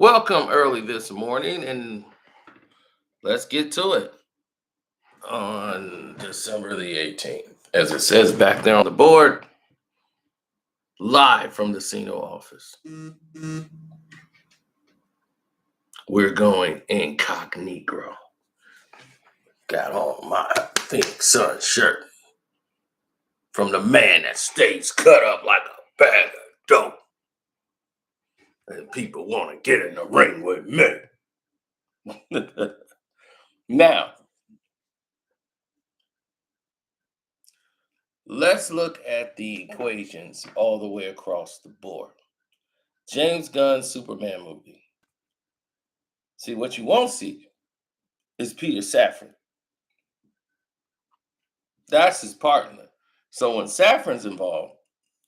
Welcome early this morning, and let's get to it on December the 18th. As it says back there on the board, live from the Casino office. We're going incognito. Got on my Phoenix Sun shirt from the man that stays cut up like a bag of dope. And people want to get in the ring with me. Now, let's look at the equations all the way across the board. James Gunn Superman movie. See, what you won't see is Peter Safran. That's his partner. So when Safran's involved,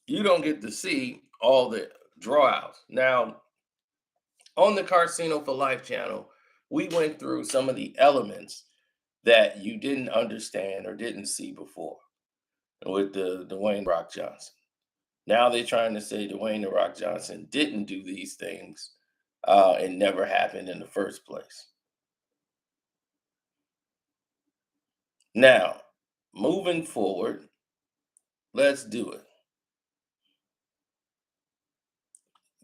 you don't get to see all the drawouts. Now, on the Casino for Life channel, we went through some of the elements that you didn't understand or didn't see before with the Dwayne Rock Johnson. Now they're trying to say Dwayne the Rock Johnson didn't do these things and never happened in the first place. Now, moving forward, let's do it.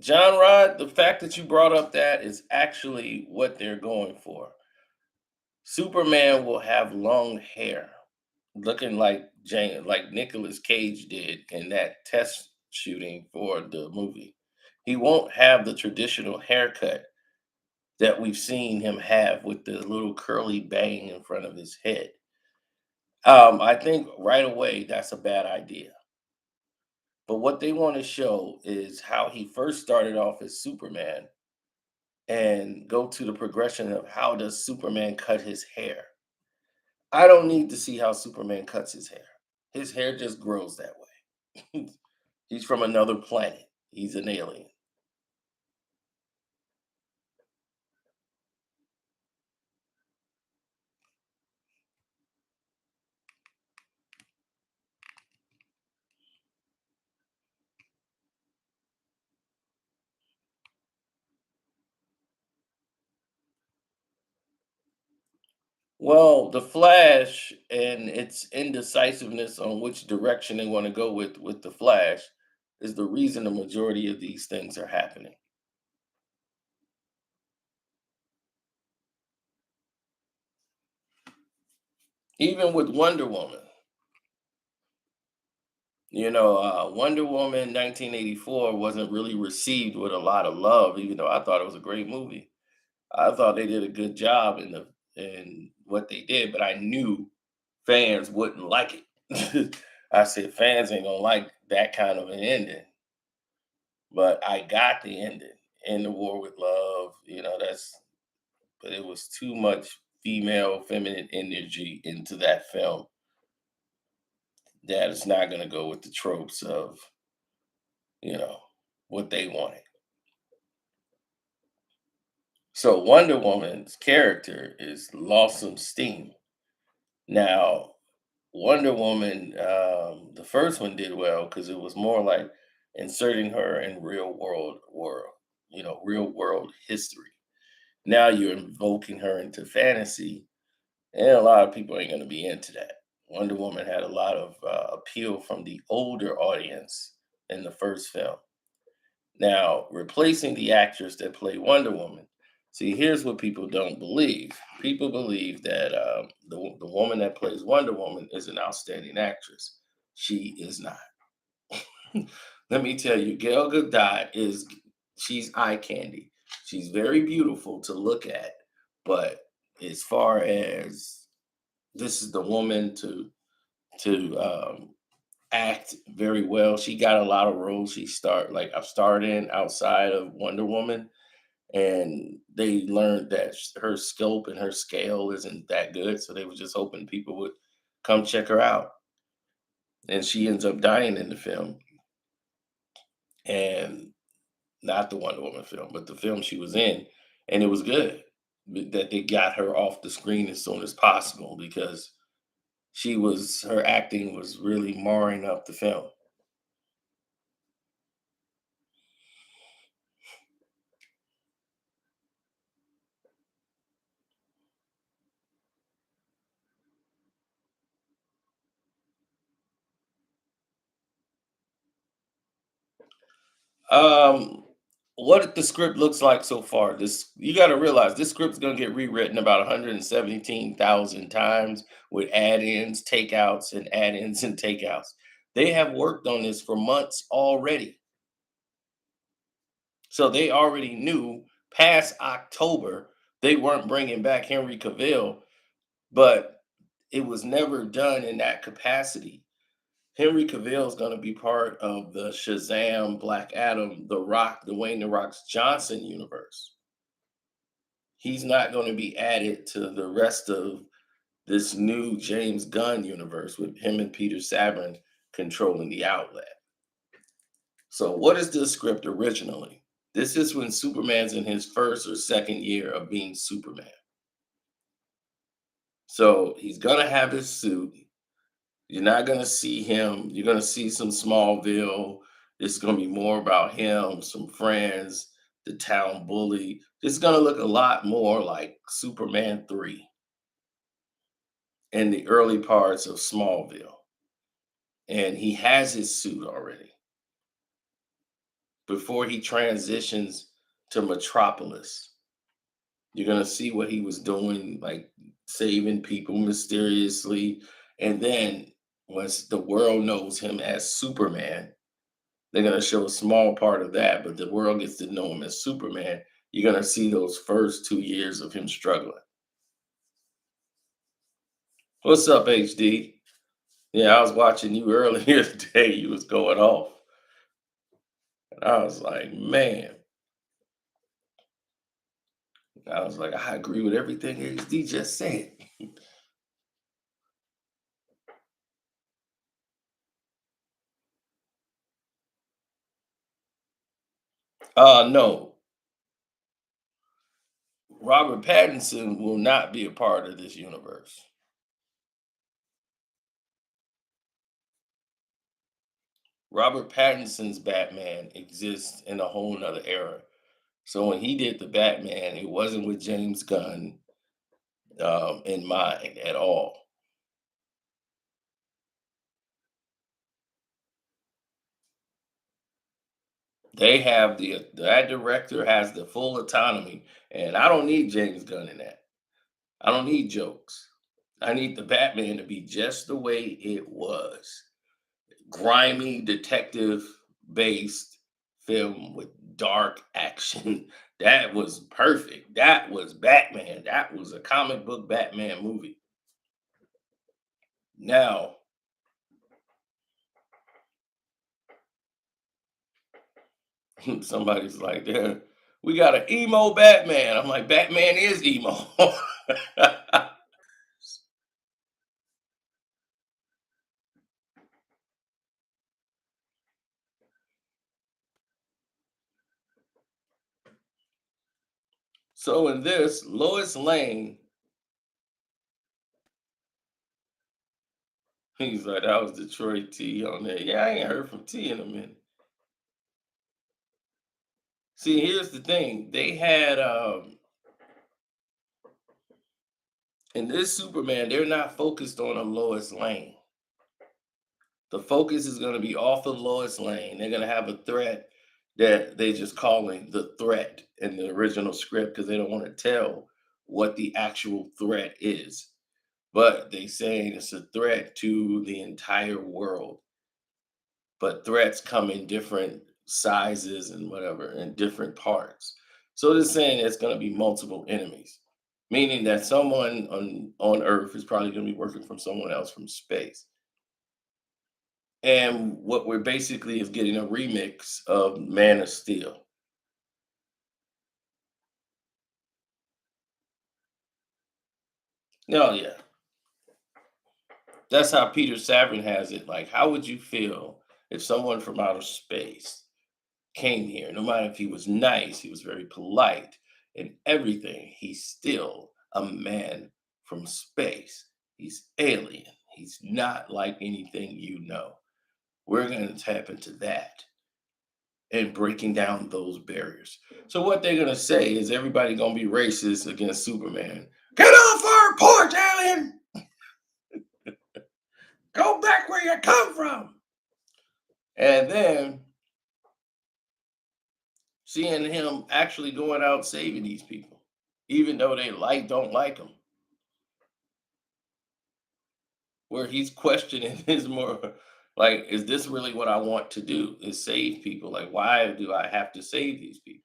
John Rod, the fact that you brought up that is actually what they're going for. Superman will have long hair, looking like Nicolas Cage did in that test shooting for the movie. He won't have the traditional haircut that we've seen him have with the little curly bang in front of his head. I think right away that's a bad idea. But what they want to show is how he first started off as Superman and go to the progression of how does Superman cut his hair. I don't need to see how Superman cuts his hair. His hair just grows that way. He's from another planet. He's an alien. Well, the Flash and its indecisiveness on which direction they want to go with the Flash is the reason the majority of these things are happening. Even with Wonder Woman, Wonder Woman 1984 wasn't really received with a lot of love, even though I thought it was a great movie. I thought they did a good job in what they did, but I knew fans wouldn't like it. I said fans ain't gonna like that kind of an ending. But I got the ending in the War with Love. But it was too much female feminine energy into that film that is not gonna go with the tropes of, you know, what they wanted. So Wonder Woman's character is lost some steam. Now, Wonder Woman, the first one did well because it was more like inserting her in real world history. Now you're invoking her into fantasy, and a lot of people ain't going to be into that. Wonder Woman had a lot of appeal from the older audience in the first film. Now, replacing the actress that played Wonder Woman. See, here's what people don't believe. People believe that the woman that plays Wonder Woman is an outstanding actress. She is not. Let me tell you, Gal Gadot she's eye candy. She's very beautiful to look at, but as far as this is the woman to act very well. She got a lot of roles. I've starred in outside of Wonder Woman, and they learned that her scope and her scale isn't that good. So they were just hoping people would come check her out. And she ends up dying in the film, and not the Wonder Woman film, but the film she was in, and it was good that they got her off the screen as soon as possible because her acting was really marring up the film. Um, what the script looks like so far, this you got to realize this script's gonna get rewritten about 117,000 times with add-ins, takeouts, and add-ins and takeouts. They have worked on this for months already, so they already knew past October they weren't bringing back Henry Cavill, but it was never done in that capacity. Henry Cavill is going to be part of the Shazam, Black Adam, The Rock, Dwayne The Rock's Johnson universe. He's not going to be added to the rest of this new James Gunn universe with him and Peter Savin controlling the outlet. So, what is this script originally? This is when Superman's in his first or second year of being Superman. So, he's going to have his suit. You're not gonna see him. You're gonna see some Smallville. It's gonna be more about him, some friends, the town bully. It's gonna look a lot more like Superman 3 in the early parts of Smallville. And he has his suit already before he transitions to Metropolis. You're gonna see what he was doing, like saving people mysteriously. And then once the world knows him as Superman, they're gonna show a small part of that, but the world gets to know him as Superman. You're gonna see those first 2 years of him struggling. What's up, HD? Yeah, I was watching you earlier today. You was going off. And I was like, man. I was like, I agree with everything HD just said. No. Robert Pattinson will not be a part of this universe. Robert Pattinson's Batman exists in a whole nother era. So when he did the Batman, it wasn't with James Gunn in mind at all. They have that director has the full autonomy, and I don't need James Gunn in that. I don't need jokes. I need the Batman to be just the way it was. Grimy detective based film with dark action. That was perfect. That was Batman. That was a comic book Batman movie. Now, somebody's like, "Yeah, we got an emo Batman." I'm like, Batman is emo. So in this, Lois Lane, he's like, that was Detroit T on there. Yeah, I ain't heard from T in a minute. See, here's the thing. They had in this Superman, they're not focused on a Lois Lane. The focus is gonna be off of Lois Lane. They're gonna have a threat that they just calling the threat in the original script because they don't want to tell what the actual threat is. But they saying it's a threat to the entire world. But threats come in different sizes and whatever in different parts. So they're saying it's going to be multiple enemies, meaning that someone on Earth is probably going to be working from someone else from space. And what we're basically is getting a remix of Man of Steel. Oh yeah, that's how Peter Savin has it. Like, how would you feel if someone from outer space came here, no matter if he was nice, he was very polite and everything, he's still a man from space. He's alien. He's not like anything you know. We're going to tap into that and breaking down those barriers. So what they're going to say is everybody going to be racist against Superman. Get off our porch, alien! Go back where you come from. And then seeing him actually going out saving these people, even though they don't like him. Where he's questioning his more like, is this really what I want to do? Is save people? Like, why do I have to save these people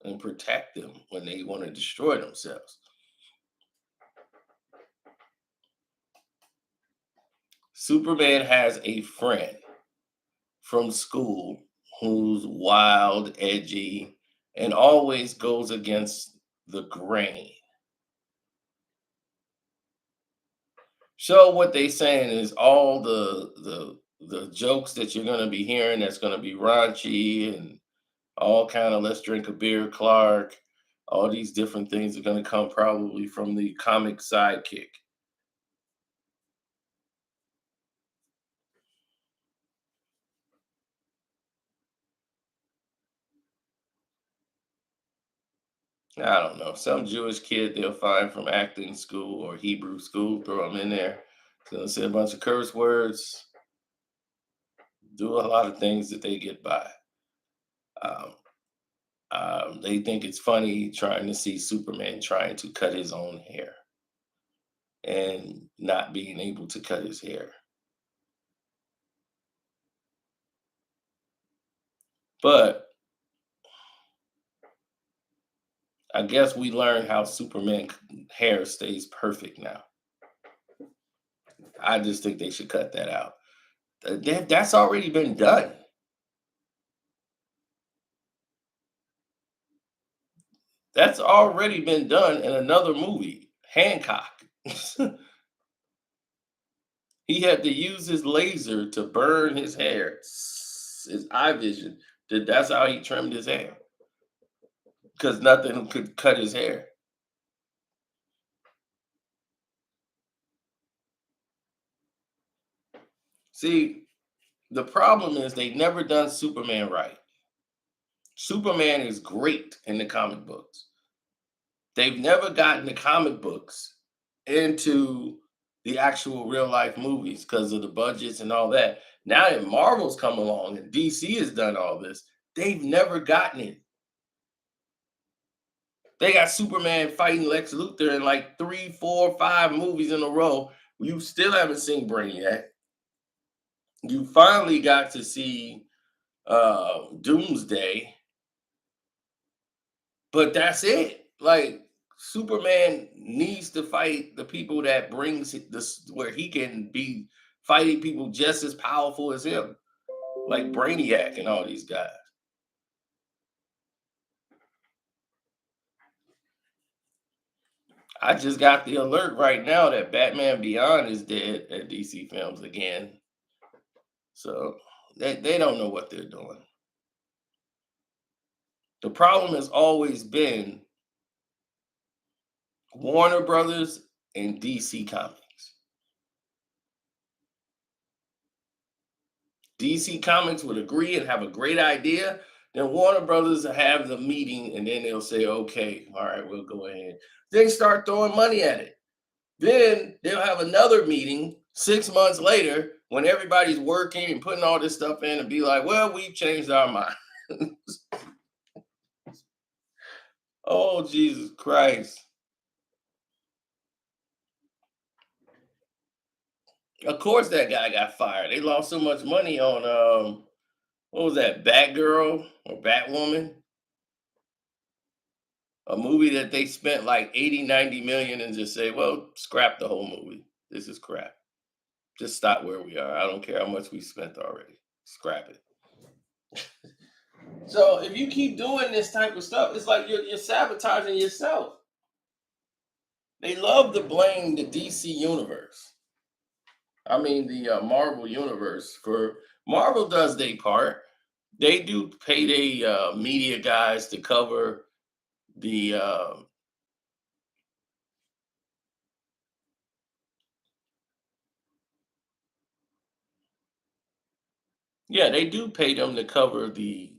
and protect them when they want to destroy themselves? Superman has a friend from school who's wild, edgy, and always goes against the grain. So what they saying is all the jokes that you're gonna be hearing that's gonna be raunchy and all kind of let's drink a beer, Clark. All these different things are gonna come probably from the comic sidekick. I don't know, some Jewish kid they'll find from acting school or Hebrew school, throw them in there. It's gonna say a bunch of curse words, do a lot of things that they get by. Um, they think it's funny trying to see Superman trying to cut his own hair and not being able to cut his hair. But I guess we learned how Superman hair stays perfect now. I just think they should cut that out. That's already been done. That's already been done in another movie, Hancock. He had to use his laser to burn his hair, his eye vision. That's how he trimmed his hair because nothing could cut his hair. See, the problem is they've never done Superman right. Superman is great in the comic books. They've never gotten the comic books into the actual real life movies because of the budgets and all that. Now that Marvel's come along and DC has done all this, they've never gotten it. They got Superman fighting Lex Luthor in like 3, 4, 5 movies in a row. You still haven't seen Brainiac. You finally got to see Doomsday, but that's it. Like Superman needs to fight the people that brings this where he can be fighting people just as powerful as him, like Brainiac and all these guys. I just got the alert right now that Batman Beyond is dead at DC Films again. So they don't know what they're doing. The problem has always been Warner Brothers and DC Comics. DC Comics would agree and have a great idea. Then Warner Brothers will have the meeting and then they'll say, okay, all right, we'll go ahead. They start throwing money at it. Then they'll have another meeting 6 months later when everybody's working and putting all this stuff in and be like, well, we've changed our mind. Oh, Jesus Christ. Of course that guy got fired. They lost so much money on what was that, Batgirl or Batwoman? A movie that they spent like 80, 90 million and just say, well, scrap the whole movie. This is crap. Just stop where we are. I don't care how much we spent already. Scrap it. So if you keep doing this type of stuff, it's like you're sabotaging yourself. They love to blame the DC universe. I mean the Marvel universe for Marvel does their part. They do pay their media guys to cover the yeah, they do pay them to cover the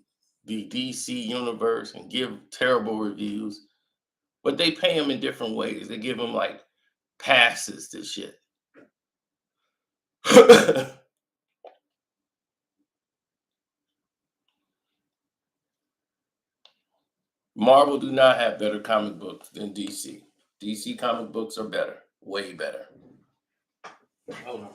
DC universe and give terrible reviews, but they pay them in different ways. They give them like passes to shit. Marvel do not have better comic books than DC. DC comic books are better, way better. Hold on.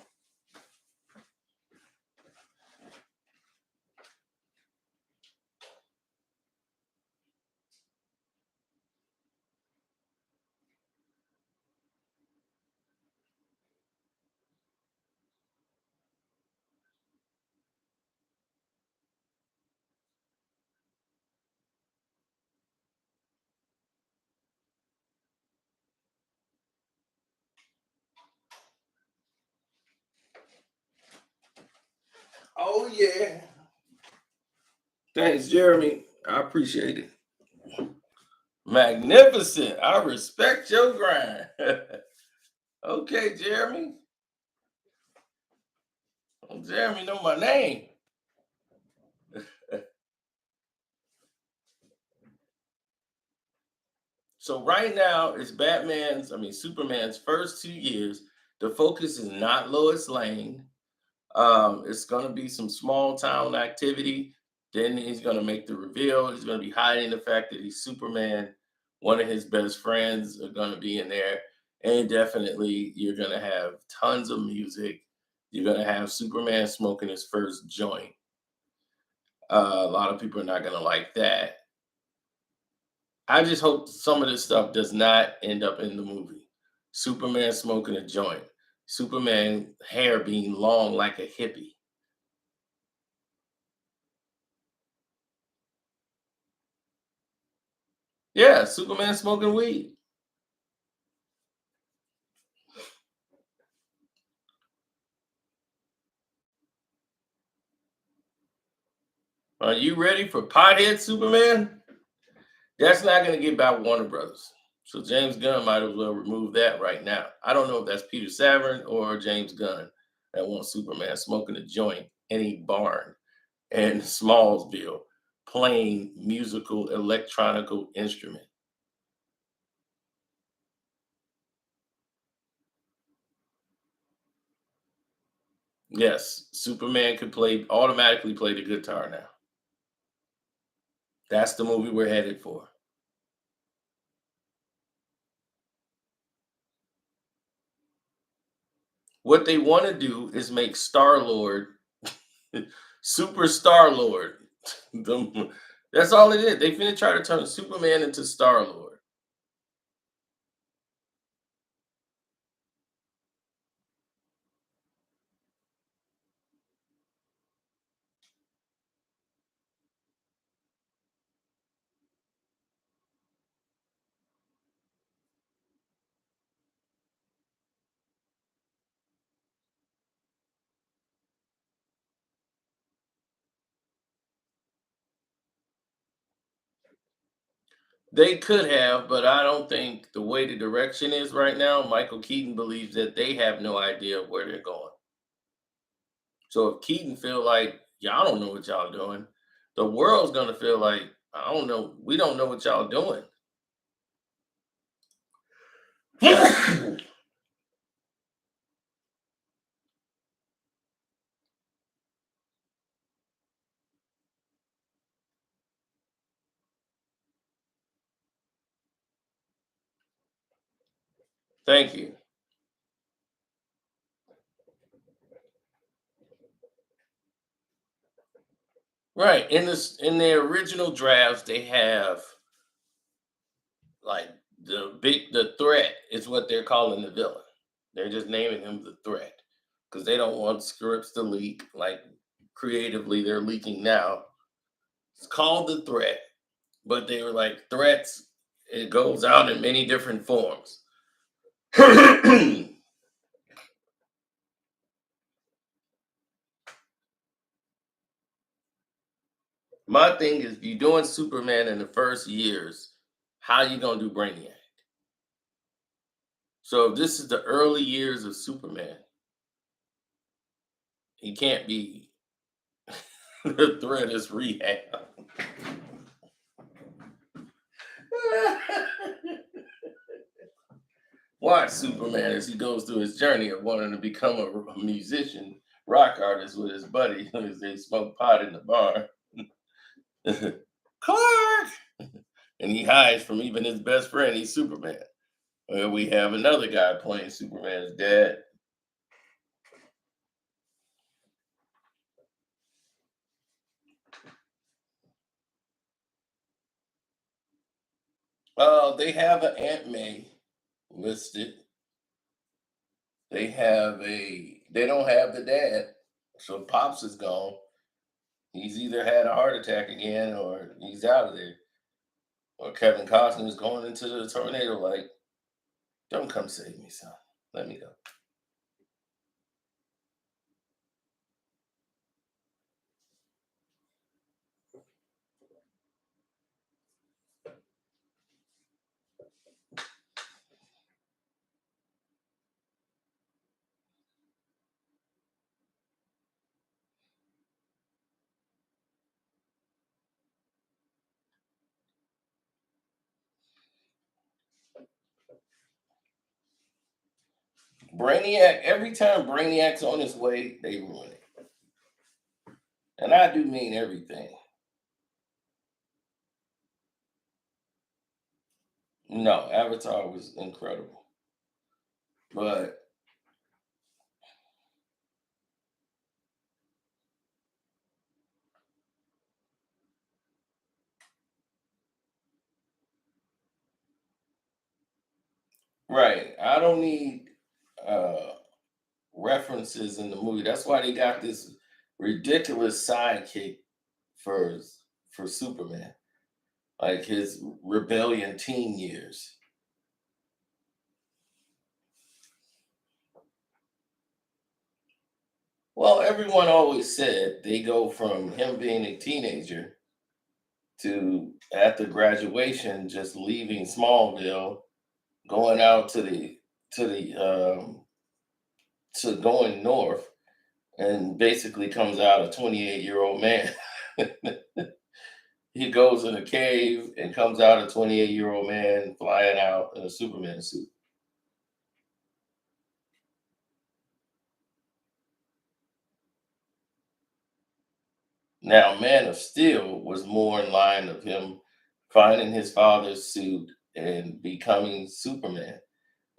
Oh yeah. Thanks, Jeremy. I appreciate it. Magnificent. I respect your grind. Okay, Jeremy. Oh, Jeremy know my name. So right now it's Superman's first 2 years. The focus is not Lois Lane. It's gonna be some small town activity. Then he's gonna make the reveal. He's gonna be hiding the fact that he's Superman. One of his best friends are gonna be in there, and definitely you're gonna have tons of music. You're gonna have Superman smoking his first joint. A lot of people are not gonna like that. I just hope some of this stuff does not end up in the movie. Superman smoking a joint. Superman hair being long like a hippie. Yeah, Superman smoking weed. Are you ready for Pothead Superman? That's not going to get by Warner Brothers. So James Gunn might as well remove that right now. I don't know if that's Peter Savern or James Gunn that wants Superman smoking a joint in a barn in Smallsville playing musical electronical instrument. Yes, Superman could automatically play the guitar now. That's the movie we're headed for. What they want to do is make Star Lord Super Star Lord. That's all it is. They finna try to turn Superman into Star Lord. They could have, but I don't think the way the direction is right now, Michael Keaton believes that they have no idea where they're going. So if Keaton feel like y'all don't know what y'all doing, the world's gonna feel like I don't know. We don't know what y'all doing. Thank you. Right. In the original drafts, they have like the threat is what they're calling the villain. They're just naming him the threat because they don't want scripts to leak. Like creatively, they're leaking now. It's called the threat, but they were like threats. It goes out in many different forms. My thing is, if you're doing Superman in the first years, how you gonna do Brainiac? So if this is the early years of Superman, he can't be the threat is rehab. Watch Superman as he goes through his journey of wanting to become a musician, rock artist with his buddy as they smoke pot in the bar. Clark! and he hides from even his best friend. He's Superman. Well, we have another guy playing Superman's dad. They have an Aunt May listed. They don't have the dad, so Pops is gone. He's either had a heart attack again or he's out of there. Or Kevin Costner is going into the tornado like, don't come save me, son. Let me go. Brainiac, every time Brainiac's on his way, they ruin it. And I do mean everything. No, Avatar was incredible. But right, I don't need uh references in the movie. That's why they got this ridiculous sidekick for for Superman, like his rebellion teen years. Well, everyone always said they go from him being a teenager to after graduation just leaving Smallville, going out to the to going north, and basically comes out a 28-year-old man. He goes in a cave and comes out a 28-year-old man flying out in a Superman suit. Now, Man of Steel was more in line of him finding his father's suit and becoming Superman.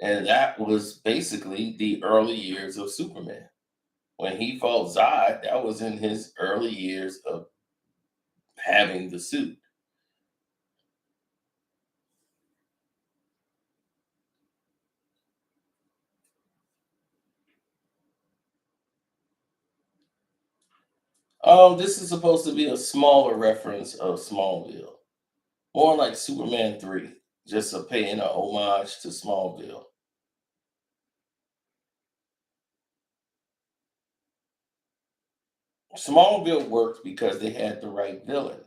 And that was basically the early years of Superman. When he fought Zod, that was in his early years of having the suit. This is supposed to be a smaller reference of Smallville, more like Superman 3, just a paying a homage to Smallville. Smallville worked because they had the right villain.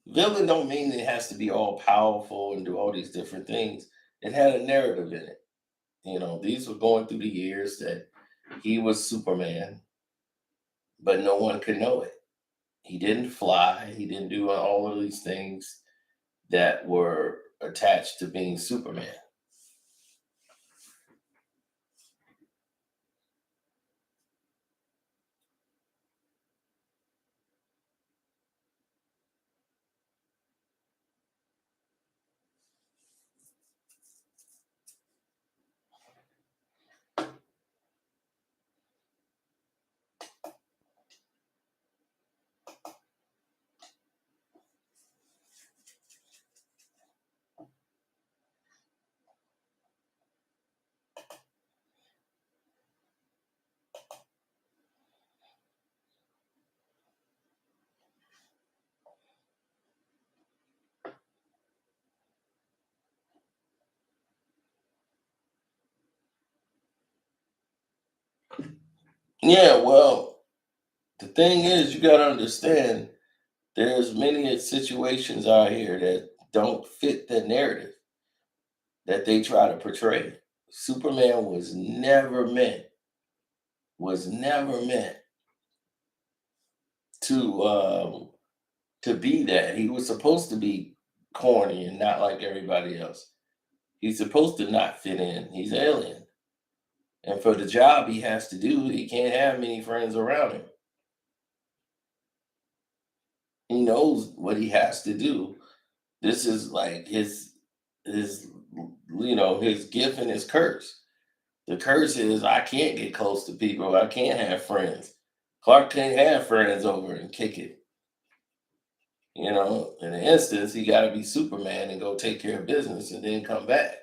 Villain don't mean it has to be all powerful and do all these different things. It had a narrative in it. These were going through the years that he was Superman, but no one could know it. He didn't fly. He didn't do all of these things that were attached to being Superman. Yeah, well, the thing is, you got to understand there's many situations out here that don't fit the narrative that they try to portray. Superman was never meant to to be that. He was supposed to be corny and not like everybody else. He's supposed to not fit in. He's alien. And for the job he has to do, he can't have many friends around him. He knows what he has to do. This is like his his gift and his curse. The curse is I can't get close to people. I can't have friends. Clark can't have friends over and kick it. In an instance, he got to be Superman and go take care of business and then come back.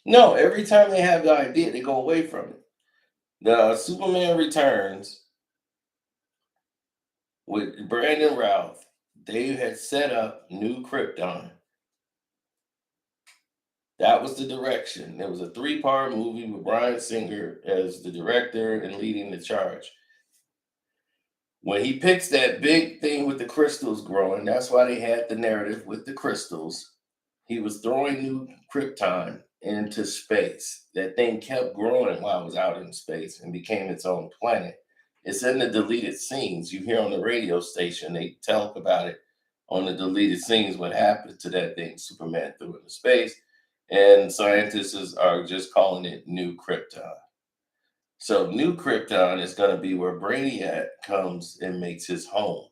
No, every time they have the idea, they go away from it. The Superman Returns with Brandon Routh, they had set up New Krypton. That was the direction. It was a three-part movie with Bryan Singer as the director and leading the charge. When he picks that big thing with the crystals growing, that's why they had the narrative with the crystals. He was throwing new Krypton into space. That thing kept growing while it was out in space and became its own planet. It's in the deleted scenes. You hear on the radio station, they talk about it on the deleted scenes, what happened to that thing Superman threw into space. And scientists are just calling it New Krypton. So New Krypton is going to be where Brainiac comes and makes his home.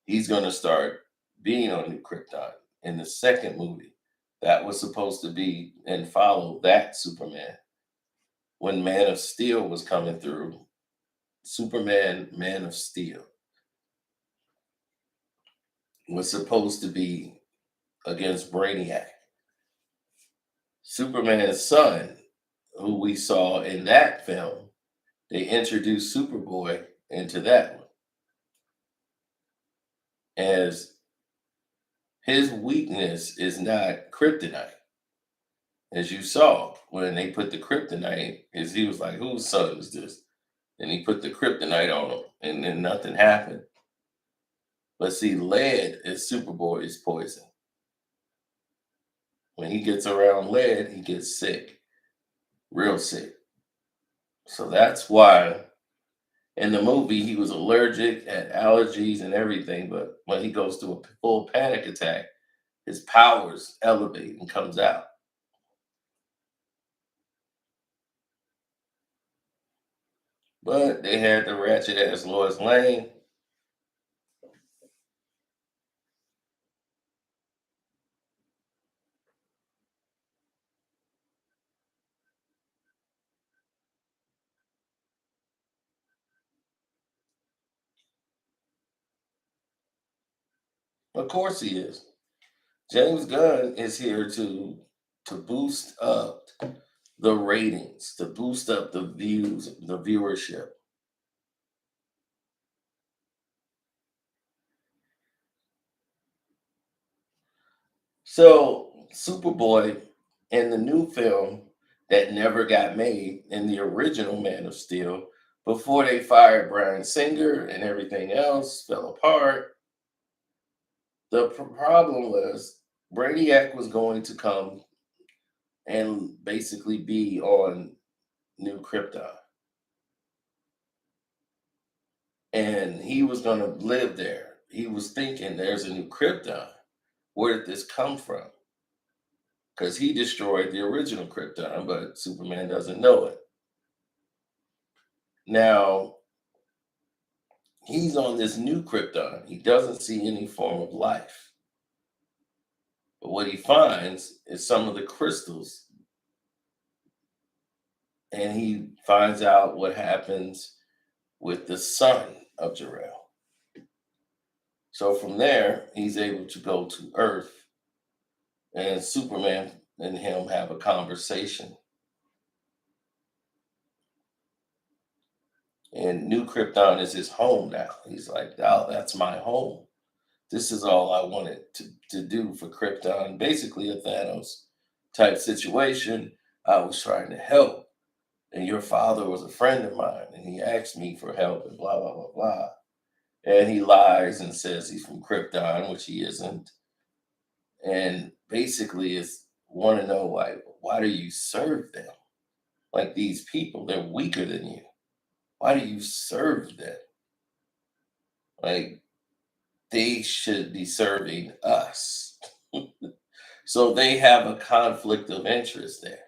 He's going to start being on New Krypton in the second movie. That was supposed to be and follow that Superman. When Man of Steel was coming through, Superman Man of Steel was supposed to be against Brainiac. Superman's son, who we saw in that film, they introduced Superboy into that one as his weakness is not kryptonite. As you saw when they put the kryptonite, is he was like, whose son is this? And he put the kryptonite on him, and then nothing happened. But see, lead is Superboy's poison. When he gets around lead, he gets sick, real sick. So that's why in the movie he was allergic, had allergies and everything. But when he goes through a full panic attack, his powers elevate and comes out. But they had the ratchet ass Lois Lane. Of course he is. James Gunn is here to boost up the ratings, to boost up the views, the viewership. So Superboy in the new film that never got made in the original Man of Steel, before they fired Bryan Singer and everything else fell apart, the problem was Brainiac was going to come and basically be on New Krypton. And he was going to live there. He was thinking there's a new Krypton. Where did this come from? Because he destroyed the original Krypton, but Superman doesn't know it. Now, he's on this new Krypton. He doesn't see any form of life. But what he finds is some of the crystals, and he finds out what happens with the son of Jor-El. So from there, he's able to go to Earth, and Superman and him have a conversation. And New Krypton is his home now. He's like, oh, that's my home. This is all I wanted to do for Krypton. Basically, a Thanos type situation. I was trying to help. and your father was a friend of mine, and he asked me for help, and blah blah blah blah. And he lies and says he's from Krypton, which he isn't. And basically, is want to know why do you serve them? Like these people, they're weaker than you. Why do you serve them? Like they should be serving us. So they have a conflict of interest there.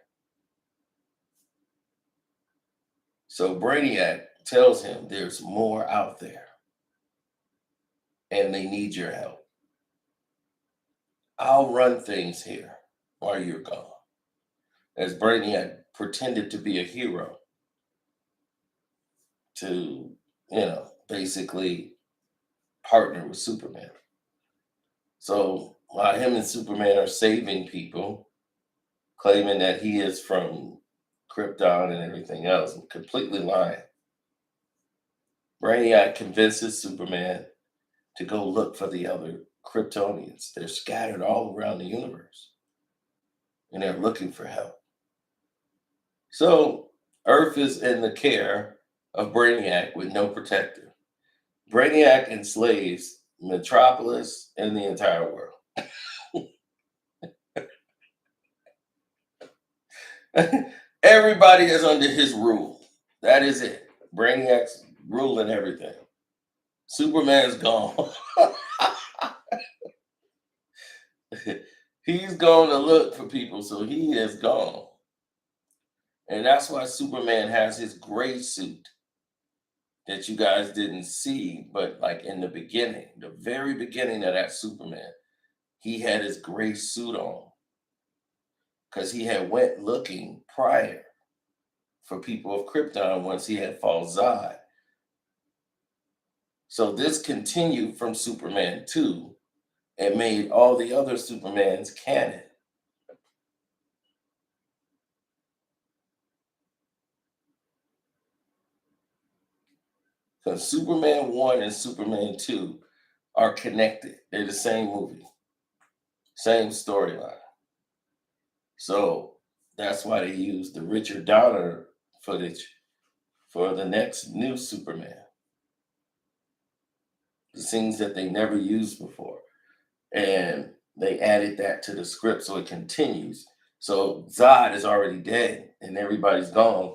So Brainiac tells him there's more out there and they need your help. I'll run things here while you're gone. As Brainiac pretended to be a hero to, basically partner with Superman. So while him and Superman are saving people, claiming that he is from Krypton and everything else, completely lying. Brainiac convinces Superman to go look for the other Kryptonians. They're scattered all around the universe and they're looking for help. So Earth is in the care of Brainiac with no protector. Brainiac enslaves Metropolis and the entire world. Everybody is under his rule. That is it. Brainiac's ruling everything. Superman's gone. He's going to look for people, so he is gone. And that's why Superman has his gray suit that you guys didn't see, but like in the beginning, the very beginning of that Superman, he had his gray suit on because he had went looking prior for people of Krypton once he had fought Zod. So this continued from Superman 2 and made all the other Supermans canon. Because Superman 1 and Superman 2 are connected. They're the same movie, same storyline. So that's why they used the Richard Donner footage for the next new Superman. The scenes that they never used before. And they added that to the script so it continues. So Zod is already dead and everybody's gone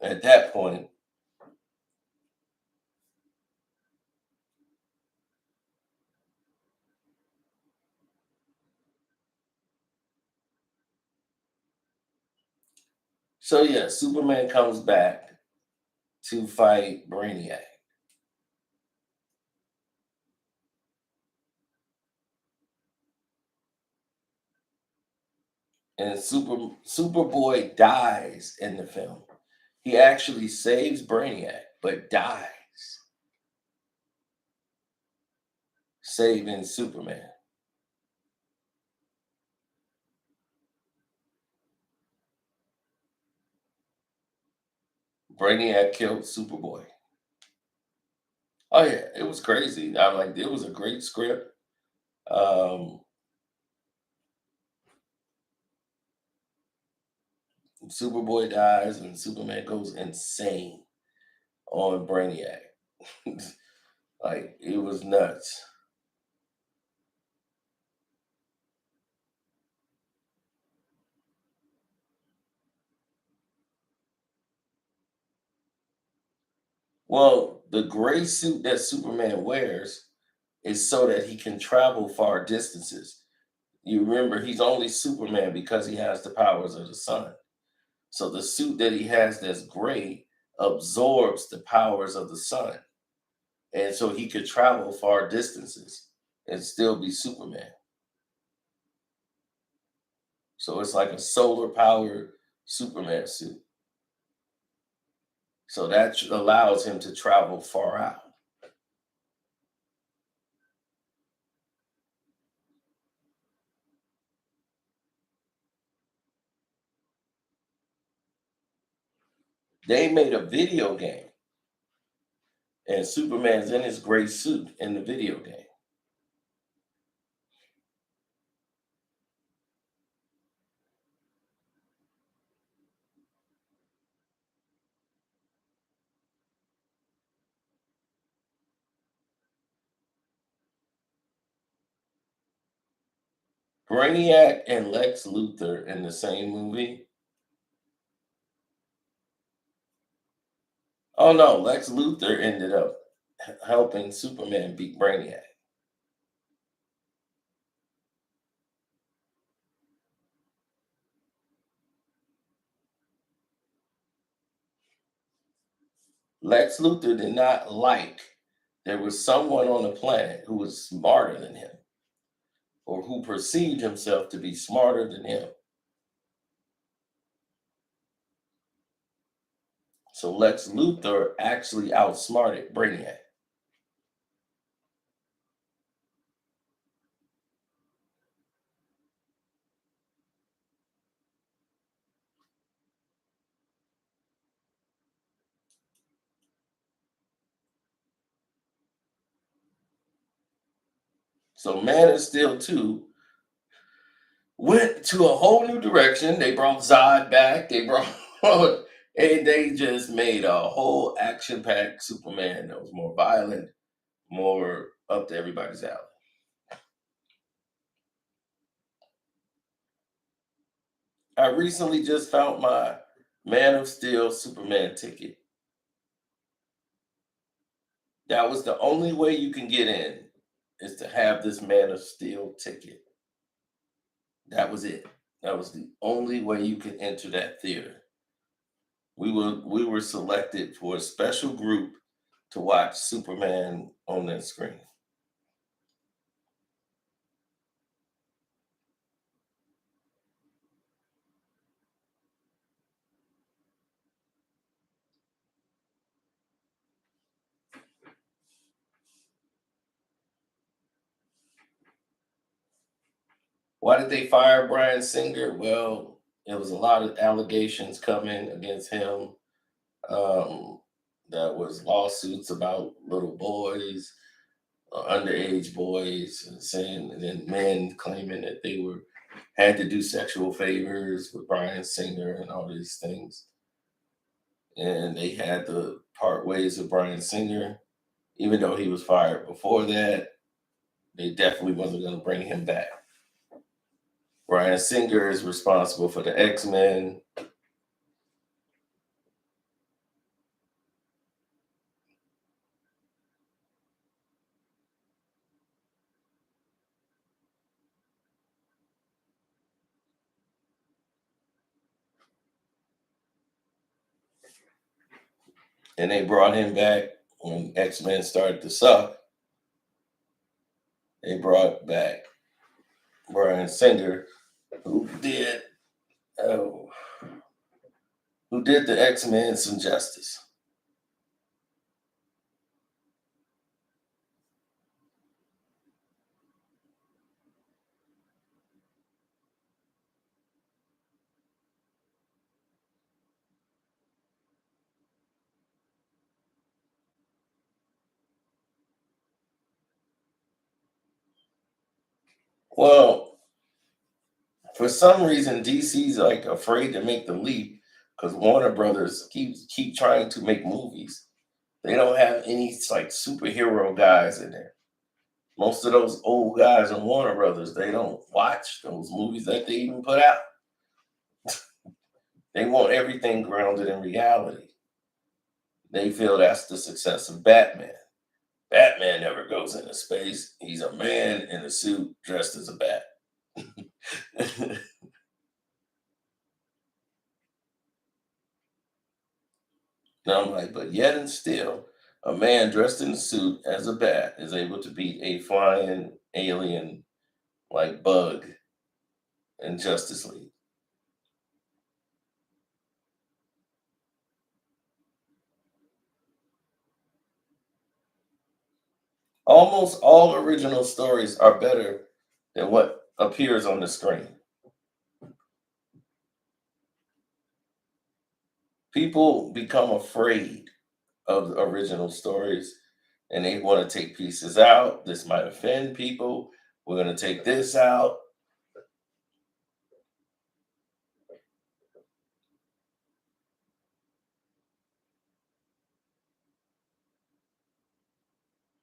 at that point. So yeah, Superman comes back to fight Brainiac. And Superboy dies in the film. He actually saves Brainiac, but dies saving Superman. Brainiac killed Superboy. Oh yeah, it was crazy. I'm like, it was a great script. Um, Superboy dies and Superman goes insane on Brainiac. Like it was nuts. Well, the gray suit that Superman wears is so that he can travel far distances. You remember, he's only Superman because he has the powers of the sun. So the suit that he has that's gray absorbs the powers of the sun. And so he could travel far distances and still be Superman. So it's like a solar powered Superman suit. So that allows him to travel far out. They made a video game, and Superman's in his gray suit in the video game. Brainiac and Lex Luthor in the same movie. Oh no, Lex Luthor ended up helping Superman beat Brainiac. Lex Luthor did not like there was someone on the planet who was smarter than him or who perceived himself to be smarter than him. So Lex Luthor actually outsmarted Brainiac. So Man of Steel 2 went to a whole new direction. They brought Zod back. They brought and they just made a whole action-packed Superman that was more violent, more up to everybody's alley. I recently just found my Man of Steel Superman ticket. That was the only way you can get in is to have this Man of Steel ticket. That was it. That was the only way you could enter that theater. We were selected for a special group to watch Superman on that screen. Why did they fire Brian Singer? Well, there was a lot of allegations coming against him. Um, that was lawsuits about little boys, underage boys, and saying, and then men claiming that they were had to do sexual favors with Brian Singer and all these things. And they had to part ways with Brian Singer, even though he was fired before that. They definitely wasn't going to bring him back. Brian Singer is responsible for the X Men. And they brought him back when X Men started to suck. They brought back Brian Singer, who did oh, who did the X Men some justice. Well, for some reason, DC's like afraid to make the leap because Warner Brothers keep trying to make movies. They don't have any like superhero guys in there. Most of those old guys in Warner Brothers, they don't watch those movies that they even put out. They want everything grounded in reality. They feel that's the success of Batman. Batman never goes into space. He's a man in a suit dressed as a bat. And I'm like, but yet and still, a man dressed in a suit as a bat is able to beat a flying alien like bug in Justice League. Almost all original stories are better than what appears on the screen. People become afraid of the original stories and they want to take pieces out. This might offend people. We're going to take this out.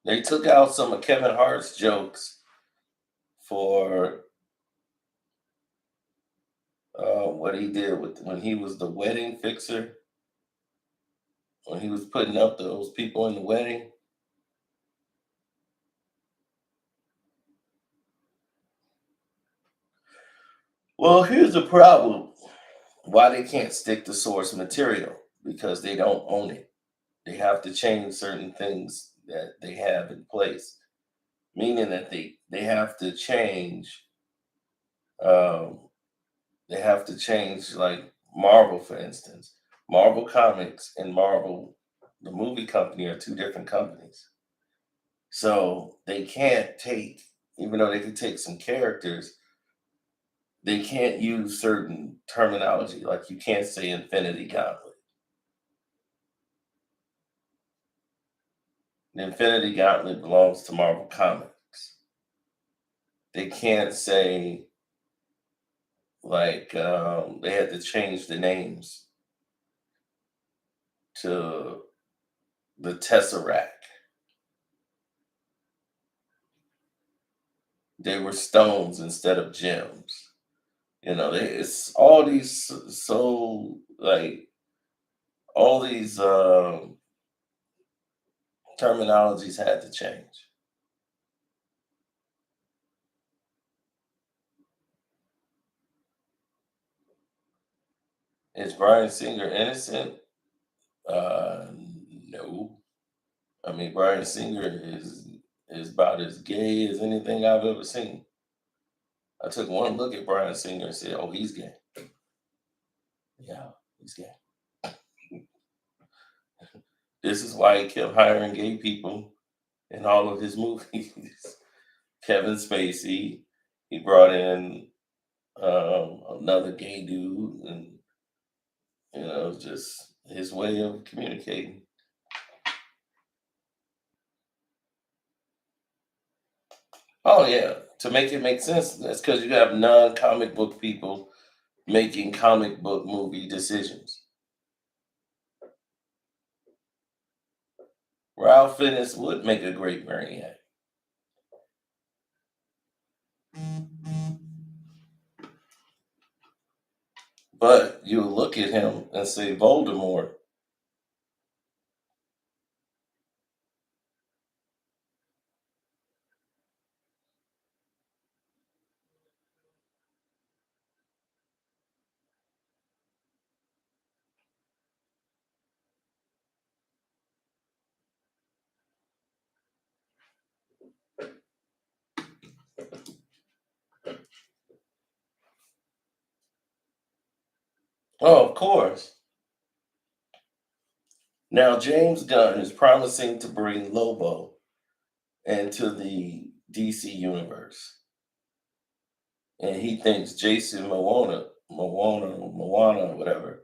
They took out some of Kevin Hart's jokes for What he did with when he was the wedding fixer, when he was putting up those people in the wedding. Well, here's the problem: why they can't stick to source material, because they don't own it. They have to change certain things that they have in place, meaning that they have to change. Um, they have to change, like Marvel, for instance. Marvel Comics and Marvel, the movie company, are two different companies. So they can't take, even though they can take some characters, they can't use certain terminology. Like you can't say Infinity Gauntlet. The Infinity Gauntlet belongs to Marvel Comics. They can't say, like, they had to change the names to the Tesseract. They were stones instead of gems. It's all these, so like all these terminologies had to change. Is Brian Singer innocent? No. I mean, Brian Singer is about as gay as anything I've ever seen. I took one look at Brian Singer and said, "Oh, he's gay. Yeah, he's gay." This is why he kept hiring gay people in all of his movies. Kevin Spacey, he brought in another gay dude, and just his way of communicating. Oh yeah, to make it make sense. That's because you have non-comic book people making comic book movie decisions. Ralph Fiennes would make a great Brainiac, but you look at him and say Voldemort. Oh, of course. Now James Gunn is promising to bring Lobo into the DC universe, and he thinks Jason Momoa, whatever,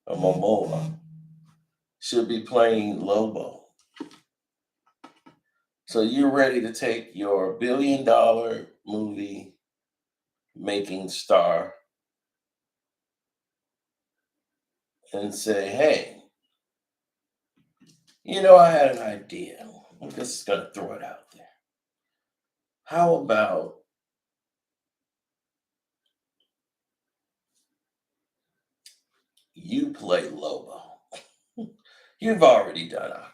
or Momoa, should be playing Lobo. So you're ready to take your $1 billion movie making star and say, "Hey, I had an idea. I'm just gonna throw it out there. How about you play Lobo? You've already done Aquaman."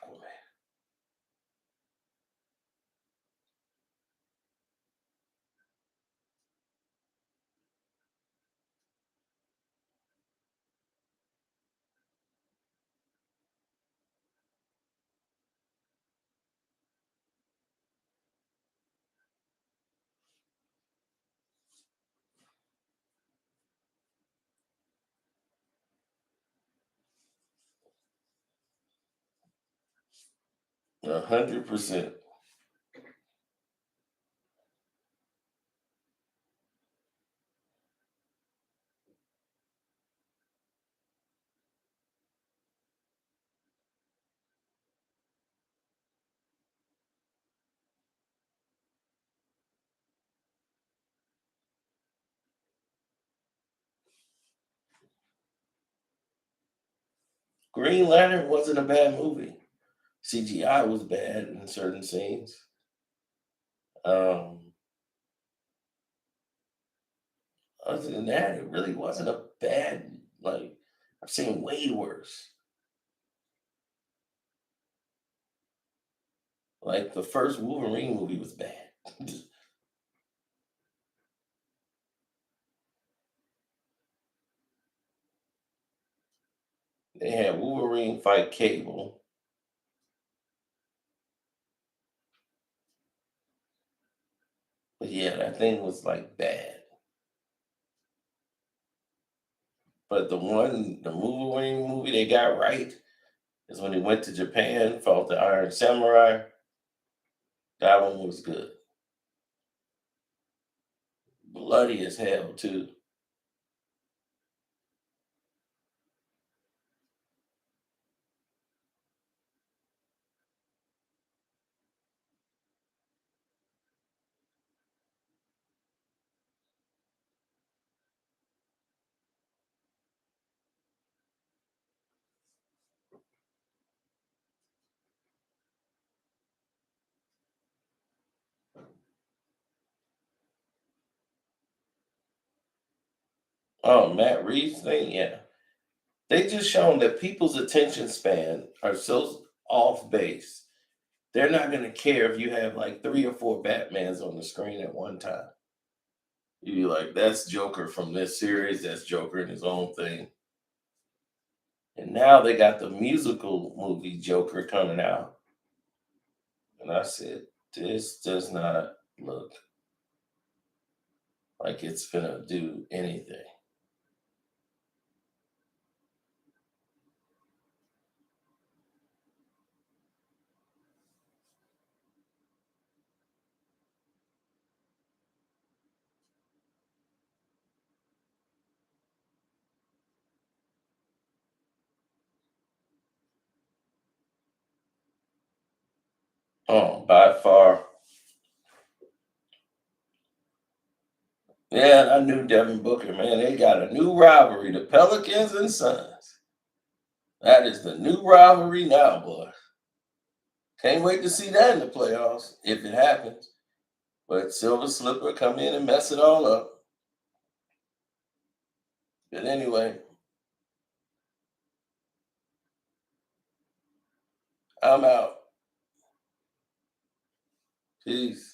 100%. Green Lantern wasn't a bad movie. CGI was bad in certain scenes. Um, other than that, it really wasn't a bad, like, I've seen way worse. Like, the first Wolverine movie was bad. They had Wolverine fight Cable. But yeah, that thing was like bad. But the Wolverine movie they got right is when he went to Japan, fought the Iron Samurai. That one was good. Bloody as hell, too. Oh, Matt Reeves thing, yeah. They just shown that people's attention span are so off base. They're not gonna care if you have like 3 or 4 Batmans on the screen at one time. You be like, "That's Joker from this series, that's Joker in his own thing." And now they got the musical movie Joker coming out, and I said, "This does not look like it's gonna do anything." Oh, by far. Yeah, I knew Devin Booker, man. They got a new rivalry, the Pelicans and Suns. That is the new rivalry now, boy. Can't wait to see that in the playoffs if it happens. But Silver Slipper come in and mess it all up. But anyway, I'm out. Peace.